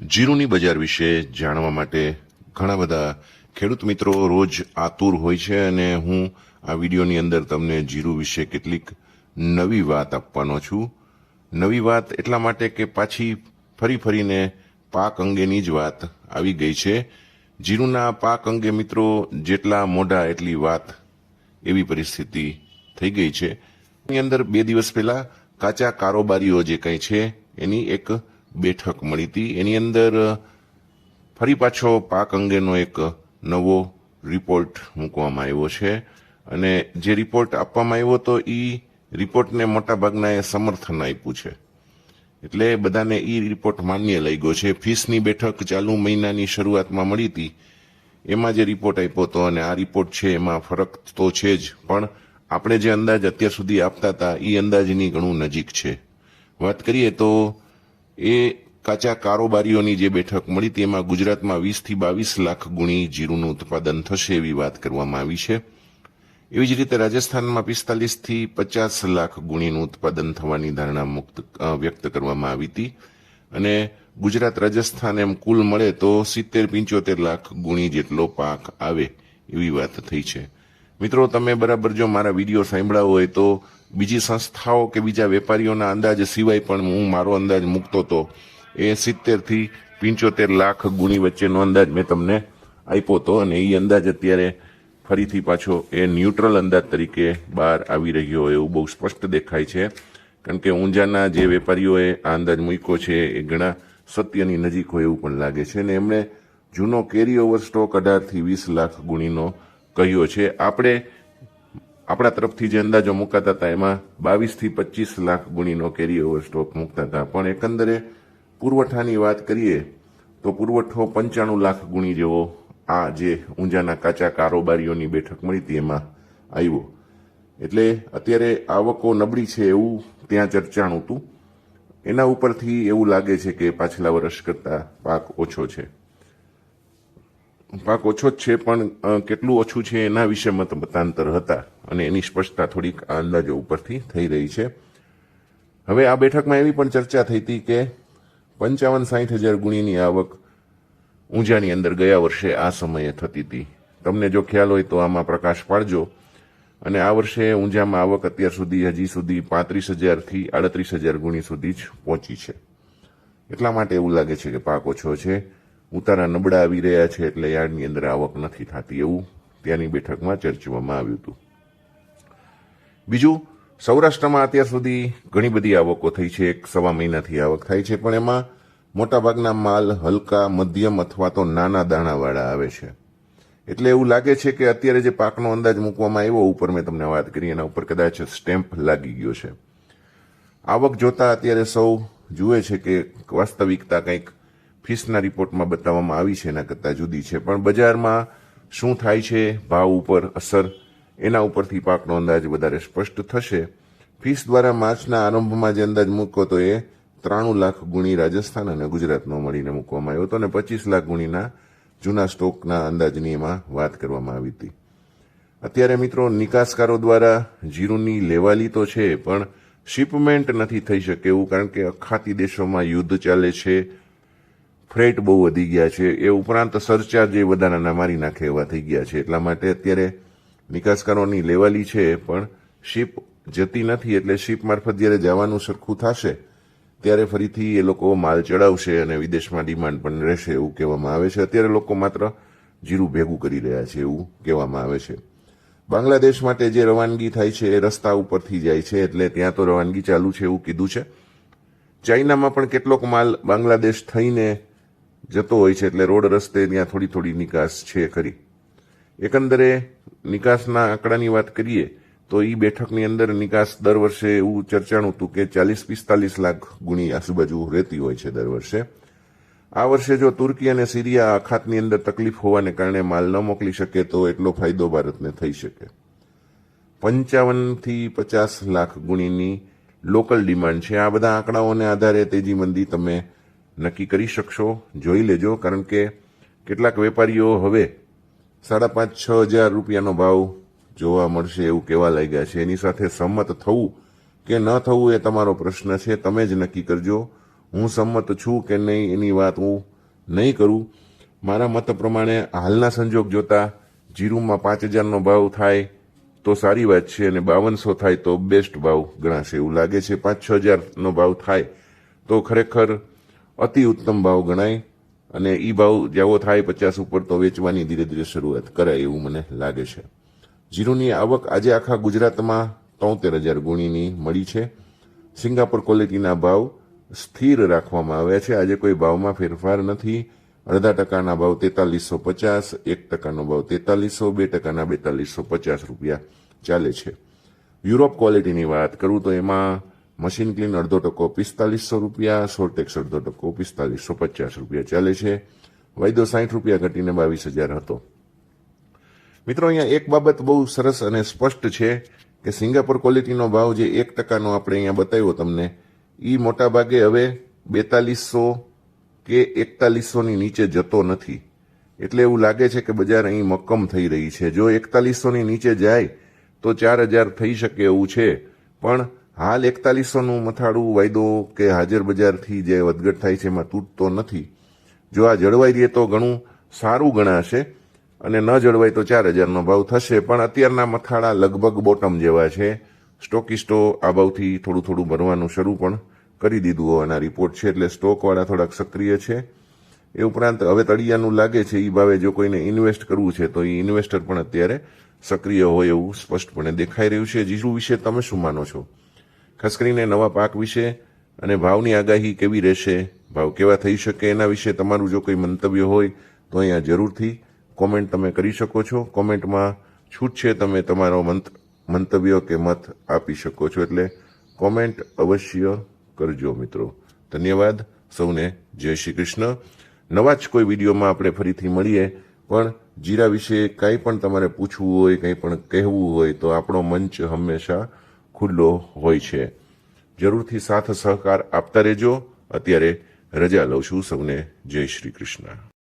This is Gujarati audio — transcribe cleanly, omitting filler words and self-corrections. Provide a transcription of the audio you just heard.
જીરુની બજાર વિશે જાણવા માટે ઘણા બધા ખેડૂત મિત્રો રોજ આતુર હોય છે અને હું આ વિડીયોની અંદર તમને જીરુ વિશે કેટલીક નવી વાત આપવાનો છું. નવી વાત એટલા માટે કે પાછી ફરીને પાક અંગેની જ વાત આવી ગઈ છે. જીરુના પાક અંગે મિત્રો જેટલા મોઢા એટલી વાત એવી પરિસ્થિતિ થઈ ગઈ છે. એની અંદર 2 દિવસ પહેલા કાચા કારોબારીઓ જે કંઈ છે એની એક બેઠક મળી હતી. એની અંદર ફરી પાછો પાક અંગેનો એક નવો રિપોર્ટ મૂકવામાં આવ્યો છે અને જે રિપોર્ટ આપવામાં આવ્યો તો એ રિપોર્ટને મોટાભાગનાએ સમર્થન આપ્યું છે. એટલે બધાને એ રિપોર્ટ માન્ય લઈ ગયો છે. ફીસની બેઠક ચાલુ મહિનાની શરૂઆતમાં મળી હતી, એમાં જે રિપોર્ટ આપ્યો હતો અને આ રિપોર્ટ છે એમાં ફરક તો છે જ, પણ આપણે જે અંદાજ અત્યાર સુધી આપતા હતા એ અંદાજની ઘણું નજીક છે. વાત કરીએ તો એ કાચા કારોબારીઓની જે બેઠક મળી હતી એમાં ગુજરાતમાં 20 થી 22 લાખ ગુણી જીરુનું ઉત્પાદન થશે એવી વાત કરવામાં આવી છે. એવી જ રીતે રાજસ્થાનમાં 45 થી 50 લાખ ગુણીનું ઉત્પાદન થવાની ધારણા વ્યક્ત કરવામાં આવી હતી અને ગુજરાત રાજસ્થાન એમ કુલ મળે તો 70-75 લાખ ગુણી જેટલો પાક આવે એવી વાત થઈ છે. મિત્રો, તમે બરાબર જો મારા વિડીયો સાંભળ્યા હોય તો બીજી સંસ્થાઓ કે બીજા વેપારીઓના અંદાજ સિવાય પણ હું મારો અંદાજ મૂકતો હતો એ 70 થી 75 લાખ ગુણી વચ્ચેનો અંદાજ મેં તમને આપ્યો હતો અને એ અંદાજ અત્યારે ફરીથી પાછો એ ન્યુટ્રલ અંદાજ તરીકે બહાર આવી રહ્યો હોય એવું બહુ સ્પષ્ટ દેખાય છે. કારણ કે ઊંઝાના જે વેપારીઓએ આ અંદાજ મૂક્યો છે એ ઘણા સત્યની નજીક હોય એવું પણ લાગે છે અને એમણે જૂનો કેરી ઓવર સ્ટોક 18 થી 20 લાખ ગુણીનો કહ્યો છે. આપણે આપણા તરફથી જે અંદાજો મુકાતા હતા એમાં 22 થી 25 લાખ ગુણીનો કેરી ઓવર સ્ટોક મૂકતા હતા, પણ એકંદરે પુરવઠાની વાત કરીએ તો પુરવઠો 95 લાખ ગુણી જેવો આ જે ઊંઝાના કાચા કારોબારીઓની બેઠક મળી હતી એમાં આવ્યો. એટલે અત્યારે આવકો નબળી છે એવું ત્યાં ચર્ચાણું હતું. એના ઉપરથી એવું લાગે છે કે પાછલા વર્ષ કરતાં પાક ઓછો છે. પાક ઓછો જ છે, પણ કેટલું ઓછું છે એના વિશે મતાંતર હતા અને એની સ્પષ્ટતા થોડીક આ અંદાજો ઉપરથી થઈ રહી છે. હવે આ બેઠકમાં એવી પણ ચર્ચા થઈ હતી કે 55-60 હજાર ગુણીની આવક ઊંઝાની અંદર ગયા વર્ષે આ સમયે થતી હતી. તમને જો ખ્યાલ હોય તો આમાં પ્રકાશ પાડજો. અને આ વર્ષે ઊંઝામાં આવક અત્યાર સુધી હજી સુધી 35,000 થી 38,000 ગુણી સુધી જ પહોંચી છે. એટલા માટે એવું લાગે છે કે પાક ઓછો છે, ઉતારા નબળા આવી રહ્યા છે, એટલે યાર્ડની અંદર આવક નથી થતી એવું ત્યાંની બેઠકમાં ચર્ચવામાં આવ્યું હતું. બીજું, સૌરાષ્ટ્રમાં અત્યાર સુધી ઘણી બધી આવકો થઈ છે. 1-1.25 મહિનાથી આવક થાય છે, પણ એમાં મોટાભાગના માલ હલકા, મધ્યમ અથવા તો નાના દાણાવાળા આવે છે. એટલે એવું લાગે છે કે અત્યારે જે પાકનો અંદાજ મૂકવામાં આવ્યો ઉપર મેં તમને વાત કરી એના ઉપર કદાચ સ્ટેમ્પ લાગી ગયો છે. આવક જોતા અત્યારે સૌ જુએ છે કે વાસ્તવિકતા કંઈક ફીસના રિપોર્ટમાં બતાવવામાં આવી છે એના કરતાં જુદી છે, પણ બજારમાં શું થાય છે, ભાવ ઉપર અસર, એના ઉપરથી પાકનો અંદાજ વધારે સ્પષ્ટ થશે. ફીસ દ્વારા માર્ચના આરંભમાં જે અંદાજ મૂક્યો તો એ 93 લાખ ગુણી રાજસ્થાન અને ગુજરાતનો મળીને મૂકવામાં આવ્યો હતો અને 25 લાખ ગુણીના જૂના સ્ટોકના અંદાજની એમાં વાત કરવામાં આવી હતી. અત્યારે મિત્રો નિકાસકારો દ્વારા જીરુની લેવાલી તો છે, પણ શિપમેન્ટ નથી થઈ શકે એવું, કારણ કે અખાતી દેશોમાં યુદ્ધ ચાલે છે, ફ્રેટ બહુ વધી ગયા છે, એ ઉપરાંત સરચાર્જ એ વધારાના મારી નાખે એવા થઈ ગયા છે. એટલા માટે અત્યારે નિકાસકારોની લેવાલી છે, પણ શિપ જતી નથી. એટલે શિપ મારફત જ્યારે જવાનું સરખું થશે ત્યારે ફરીથી એ લોકો માલ ચડાવશે અને વિદેશમાં ડિમાન્ડ પણ રહેશે એવું કહેવામાં આવે છે. અત્યારે લોકો માત્ર જીરું ભેગું કરી રહ્યા છે એવું કહેવામાં આવે છે. બાંગ્લાદેશ માટે જે રવાનગી થાય છે એ રસ્તા ઉપરથી જાય છે, એટલે ત્યાં તો રવાનગી ચાલુ છે એવું કીધું છે. ચાઇનામાં પણ કેટલોક માલ બાંગ્લાદેશ થઈને જતો હોય છે, એટલે રોડ રસ્તે ત્યાં થોડી નિકાસ છે ખરી. એકંદરે નિકાસના આંકડાની વાત કરીએ તો એ બેઠકની અંદર નિકાસ દર વર્ષે એવું ચર્ચાણું હતું કે 40-45 લાખ ગુણી આજુબાજુ રહેતી હોય છે દર વર્ષે. આ વર્ષે જો તુર્કી અને સિરિયા અખાતની અંદર તકલીફ હોવાને કારણે માલ ન મોકલી શકે તો એટલો ફાયદો ભારતને થઈ શકે. 55 થી 50 લાખ ગુણીની લોકલ ડિમાન્ડ છે. આ બધા આંકડાઓને આધારે તેજી મંદી તમે નક્કી કરી શકશો, જોઈ લેજો. કારણ કે કેટલાક વેપારીઓ હવે 5,500-6 હજાર રૂપિયાનો ભાવ જોવા મળશે એવું કહેવા લાગ્યા છે. એની સાથે સંમત થવું કે ન થવું એ તમારો પ્રશ્ન છે, તમે જ નક્કી કરજો. હું સંમત છું કે નહીં એની વાત હું નહીં કરું. મારા મત પ્રમાણે હાલના સંજોગ જોતા જીરુમાં 5,000નો ભાવ થાય તો સારી વાત છે અને 5200 થાય તો બેસ્ટ ભાવ ગણાશે એવું લાગે છે. 5-6 હજારનો ભાવ થાય તો ખરેખર અતિ ઉત્તમ ભાવ ગણાય અને એ ભાવ જેવો થાય 50 ઉપર તો વેચવાની ધીરે ધીરે શરૂઆત કરાય એવું મને લાગે છે. જીરુની આવક આજે આખા ગુજરાતમાં 73,000 ગુણીની મળી છે. સિંગાપોર ક્વોલિટીના ભાવ સ્થિર રાખવામાં આવ્યા છે. આજે કોઈ ભાવમાં ફેરફાર નથી. 0.5%ના ભાવ 4350, 1%નો ભાવ 4300, 2%ના 4250 રૂપિયા ચાલે છે. યુરોપ ક્વોલિટીની વાત કરું તો એમાં મશીન ક્લીન 0.5% 4500 રૂપિયા, સોર્ટેક્સ 0.5% 4550 રૂપિયા ચાલે છે. વાયદો 60 રૂપિયા ઘટીને 22,000 હતો. મિત્રો, અહીંયા એક બાબત બહુ સરસ અને સ્પષ્ટ છે કે સિંગાપોર ક્વોલિટીનો ભાવ જે 1%નો આપણે અહીંયા બતાવ્યો તમને, એ મોટા ભાગે હવે 4200 કે 4100ની નીચે જતો નથી. એટલે એવું લાગે છે કે બજાર અહીં મક્કમ થઈ રહી છે. જો 4100ની નીચે જાય તો 4,000 થઈ શકે એવું છે, પણ હાલ 4100નું મથાળું વાયદો કે હાજર બજારથી જે વધઘટ થાય છે એમાં તૂટતો નથી. જો આ જળવાઈ રહે તો ઘણું સારું ગણાશે અને ન જળવાય તો 4,000નો ભાવ થશે. પણ અત્યારના મથાળા લગભગ બોટમ જેવા છે. સ્ટોકિસ્ટો આ ભાવથી થોડું થોડું ભરવાનું શરૂ પણ કરી દીધું હોવાના રિપોર્ટ છે, એટલે સ્ટોકવાળા થોડાક સક્રિય છે. એ ઉપરાંત હવે તળિયાનું લાગે છે એ ભાવે જો કોઈને ઇન્વેસ્ટ કરવું છે તો એ ઇન્વેસ્ટર પણ અત્યારે સક્રિય હોય એવું સ્પષ્ટપણે દેખાઈ રહ્યું છે. જીરુ વિશે તમે શું માનો છો? ખાસ કરીને નવા પાક વિશે અને ભાવની આગાહી કેવી રહેશે, ભાવ કેવા થઈ શકે, એના વિશે તમારું જો કોઈ મંતવ્ય હોય તો અહીંયા જરૂરથી કોમેન્ટ તમે કરી શકો છો. કોમેન્ટમાં છૂટ છે, તમે તમારો મંતવ્ય કે મત આપી શકો છો, એટલે કોમેન્ટ અવશ્ય કરજો મિત્રો. ધન્યવાદ. સૌને જય શ્રી કૃષ્ણ. નવા જ કોઈ વિડીયોમાં આપણે ફરીથી મળીએ. પણ જીરા વિશે કંઈ પણ તમારે પૂછવું હોય, કંઈ પણ કહેવું હોય તો આપણો મંચ હંમેશા ખુલ્લો હોય છે. જરૂરથી સાથ સહકાર આપતા રહેજો. અત્યારે રજા લઉં છું. સૌને જય શ્રી કૃષ્ણ.